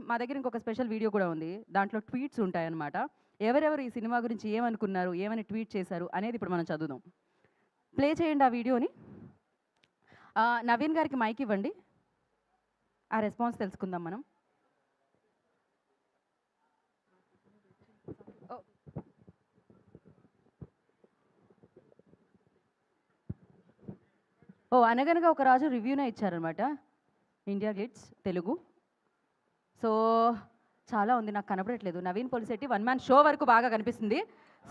మా దగ్గర ఇంకొక స్పెషల్ వీడియో కూడా ఉంది. దాంట్లో ట్వీట్స్ ఉంటాయన్నమాట. ఎవరెవరు ఈ సినిమా గురించి ఏమనుకున్నారు, ఏమని ట్వీట్ చేశారు అనేది ఇప్పుడు మనం చదువుదాం. ప్లే చేయండి ఆ వీడియోని. నవీన్ గారికి మైక్ ఇవ్వండి. ఆ రెస్పాన్స్ తెలుసుకుందాం మనం. అనగనగా ఒక రాజు రివ్యూనే ఇచ్చారనమాట, ఇండియా గ్లిట్స్ తెలుగు. సో చాలా ఉంది, నాకు కనపడట్లేదు. Naveen Polishetty one man show వరకు బాగా కనిపిస్తుంది.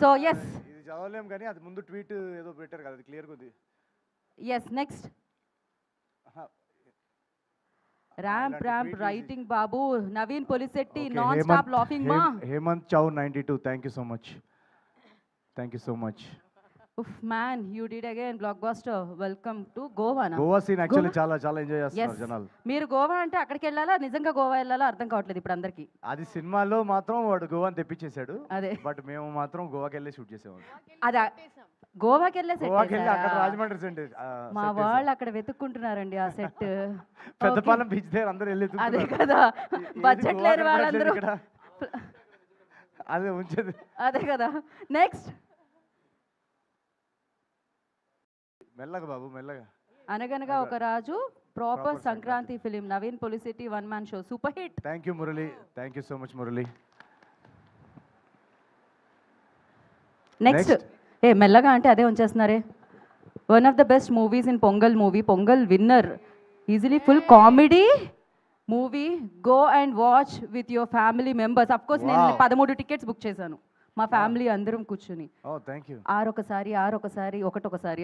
సో ఎస్, ఇది చదవలేం కానీ అది ముందు ట్వీట్ ఏదో పెట్టారు కదా, అది క్లియర్గా ఉంది. Yes, next. ర్యాంప్ రైటింగ్ బాబు, Naveen Polishetty non stop laughing మా. హేమంత్ చౌ 92, thank you so much, thank you so much. ఉఫ్ man, you did again blockbuster. Welcome to Goa. Goa scene actually చాలా చాలా ఎంజాయ్ చేస్తున్నారు జనాలు. మీరు గోవా అంటే అక్కడికి వెళ్ళాలా, నిజంగా గోవా వెళ్ళాలా అర్థం కావట్లేదు ఇప్పుడు అందరికి. అది సినిమాలో మాత్రం వాడు గోవాని తెప్పించేశాడు, అదే. బట్ మేము మాత్రం గోవాకి వెళ్ళి షూట్ చేసేవాడు. అదే, గోవాకి వెళ్ళే గోవాకి వెళ్ళి అక్కడ రాజమండ్రి సెట్ మా వాళ్ళు అక్కడ వెతుక్కుంటున్నారండి ఆ సెట్. పెద్దపాలెం బీచ్ దగ్గర అందరూ వెళ్ళి అదే కదా, బడ్జెట్ లేని వాళ్ళందరూ అదే ఉంచేది. అదే కదా. నెక్స్ట్. మెల్లగా బాబు, మెల్లగా. Anaganaga Oka Raju proper Sankranti film, Naveen Polishetty one man show, super hit. Thank you Murali, thank you so much Murali. Next. మెల్లగా అంటే అదే ఉంచేస్తున్నారే. One of the best movies in Pongal movie, Pongal winner, easily full comedy movie. Go and watch with your family members. Of course నేను 13 tickets book చేశాను, మా family అందరం కూర్చుని. ఒకటొకసారి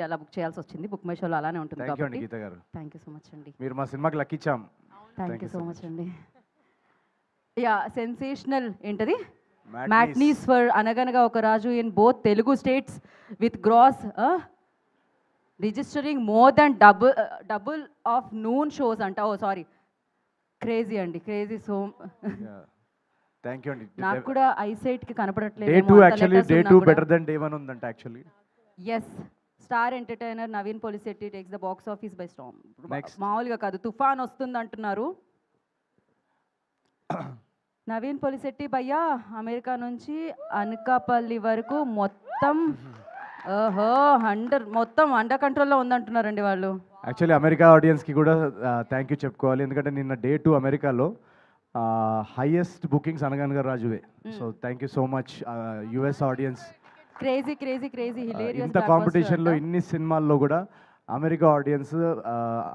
అలా బుక్ చేయాల్సి వచ్చింది. బుక్ మై షోలో అలానే ఉంటుంది కాబట్టి. థ్యాంక్ యూ సో మచ్ అండి, మీరు మా సినిమాకి లక్కిచ్చాం. థ్యాంక్ యూ సో మచ్ అండి. యా, సెన్సేషనల్ ఏంటది, matinees for Anaganaga Oka Raju in both Telugu states with gross registering more than double afternoon shows అంట. ఓ సారీ, క్రేజీ అండి, క్రేజీ. సో థ్యాంక్ యూ అండి. నాకు కూడా ఐసైట్ కి కనపడట్లేదు. Day 2 actually, day 2 better than day 1 ఉందంట actually. yes, star entertainer Naveen Polishetty takes the box office by storm. మామూలుగా కాదు, తుఫాన్ వస్తుంది అంటున్నారు. నవీన్ పొలిశెట్టి భయ్యా అమెరికా నుంచి అనకాపల్లి వరకు మొత్తం మొత్తం అండర్ కంట్రోల్లో ఉందంటున్నారండి వాళ్ళు. యాక్చువల్లీ అమెరికా ఆడియన్స్కి కూడా థ్యాంక్ యూ చెప్పుకోవాలి, ఎందుకంటే నిన్న డే 2 అమెరికాలో హైయెస్ట్ బుకింగ్స్ అనగనగా రాజువే. So thank you so much US audience. Crazy crazy crazy hilarious. ఇంత కాంపిటీషన్లో ఇన్ని సినిమాల్లో కూడా అమెరికా ఆడియన్స్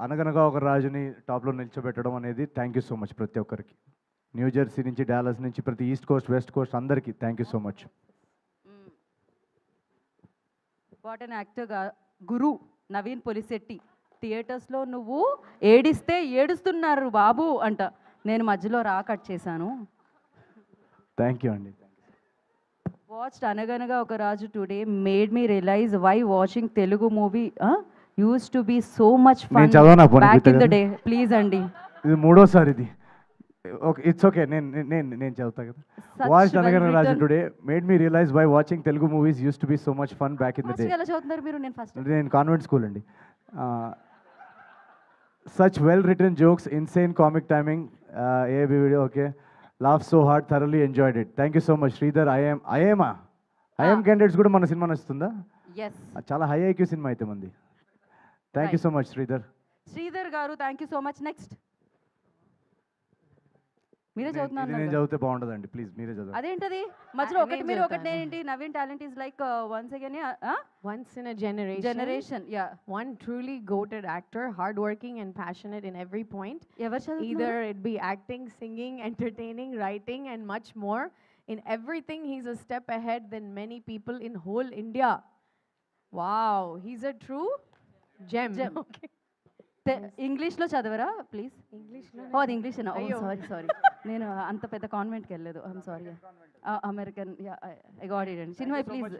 అనగనగా ఒక రాజుని టాప్లో నిల్చోబెట్టడం అనేది థ్యాంక్ యూ సో మచ్ ప్రతి ఒక్కరికి. న్యూ జెర్సీ నుంచి, డాలస్ నుంచి, ప్రతి ఈస్ట్ కోస్ట్, వెస్ట్ కోస్ట్ అందరికీ thank you so much. What an actor గురు నవీన్ పొలిశెట్టి. థియేటర్స్లో నువ్వు ఏడిస్తే ఏడుస్తున్నారు బాబు అంట, నేను మధ్యలో కట్ చేశాను. థ్యాంక్ యూ అండి. Watched Anaganaga Oka Raju today, made me realise why watching Telugu movie used to be so much fun back in the day. Please అండి, ఇది మూడోసారి ఇది. ఓకే, ఇట్స్ ఓకే, నేను చదువుతా కదా. Watched Anaganaga Raju today, made me realise why watching Telugu movies used to be so much fun back in the day. ఎలా చదువుతున్నారు మీరు? నేను కాన్వెంట్ స్కూల్ అండి. Such well-written jokes, insane comic timing. Video, okay. Laughed so hard, thoroughly enjoyed it. Thank you so much, Sridhar. I am candidates కూడా మన సినిమా నచ్చుతుందా? Yes. చాలా హై ఐక్యూ సినిమా అయితే మంది. Thank you so much, Sridhar గారు. Thank you so much. Next. మీరే చదువుతున్నారు. నేను చదివితే బాగుండదండి, ప్లీజ్ మీరే చదవండి. అదేంటది మధ్యలో ఒకటి మీరు ఒకటి నేనేంటి? Naveen talent is like once again once in a generation. Yeah, one truly goated actor, hardworking and passionate in every point. ఎవరు చదువుతున్నారు? Either it be acting, singing, entertaining, writing and much more. In everything he's a step ahead than many people in whole India. Wow, he's a true gem. Okay. ఇంగ్లీష్లో చదవరా please? ఇంగ్లీష్లో. అది English. Sorry నేను అంత పెద్ద కాన్వెంట్కి వెళ్ళలేదు. I'm sorry. American. I got it అండి. Chinmay please.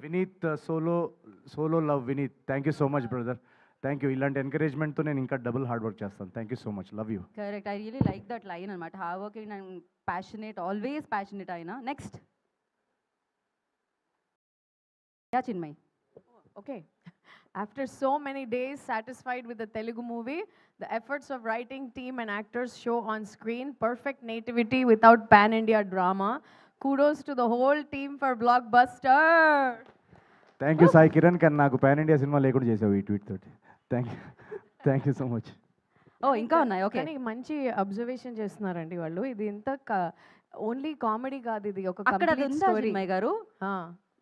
Vineeth solo love Vineeth, thank you so much brother, thank you. ఇలాంటి ఎంకరేజ్మెంట్తో నేను ఇంకా డబుల్ హార్డ్ వర్క్ చేస్తాను. Thank you so much, love you. Correct, I really like that line అనమాట. Hard working and passionate, always passionate అయినా. Next. Ya Chinmay. Okay. After so many days satisfied with the Telugu movie, the efforts of writing team and actors show on screen perfect nativity without pan-India drama. Kudos to the whole team for Blockbuster. Thank you Sai Kiran, కానీ నాకు pan India cinema లేకుండా చేసావు ఈ tweet తోటి. Thank you so much. ఓ ఇంకా ఉన్నాయి. Okay, కానీ మంచి అబ్జర్వేషన్ చేస్తున్నారండి వాళ్ళు. ఇది ఇంత ఓన్లీ కామెడీ కాదు, ఇది ఒక అక్కడ అది ఉందా స్టోరీ. చిన్మయ్ గారు?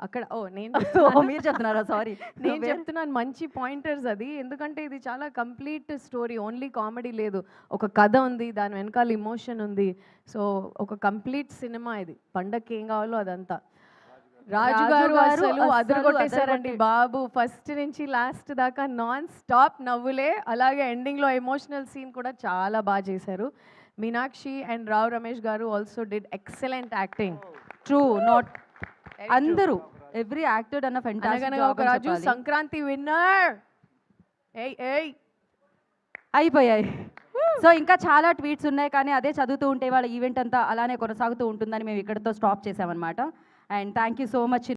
అక్కడ నేను ఓ, మీరు చెప్తున్నారా? సారీ, నేను చెప్తున్నాను, మంచి పాయింటర్స్ అది. ఎందుకంటే ఇది చాలా కంప్లీట్ స్టోరీ, ఓన్లీ కామెడీ లేదు, ఒక కథ ఉంది, దాని వెనకాల ఇమోషన్ ఉంది. సో ఒక కంప్లీట్ సినిమా ఇది. పండగకి ఏం కావాలో అదంతా. రాజు గారు అసలు అదరగొట్టేశారండి బాబు. ఫస్ట్ నుంచి లాస్ట్ దాకా నాన్ స్టాప్ నవ్వులే. అలాగే ఎండింగ్లో ఎమోషనల్ సీన్ కూడా చాలా బాగా చేశారు. మీనాక్షి అండ్ రావ్ రమేష్ గారు also did excellent acting. True, not అందరూ, ఎవ్రీ యాక్టర్ అన్న ఫెంటాస్టిక్ అనగనగా ఒక రాజు సంక్రాంతి విన్నర్. ఏయ్ అయిపోయాయి. సో ఇంకా చాలా ట్వీట్స్ ఉన్నాయి, కానీ అదే చదువుతూ ఉంటే వాళ్ళ ఈవెంట్ అంతా అలానే కొనసాగుతూ ఉంటుందని మేము ఇక్కడితో స్టాప్ చేసామన్నమాట. And thank you so much.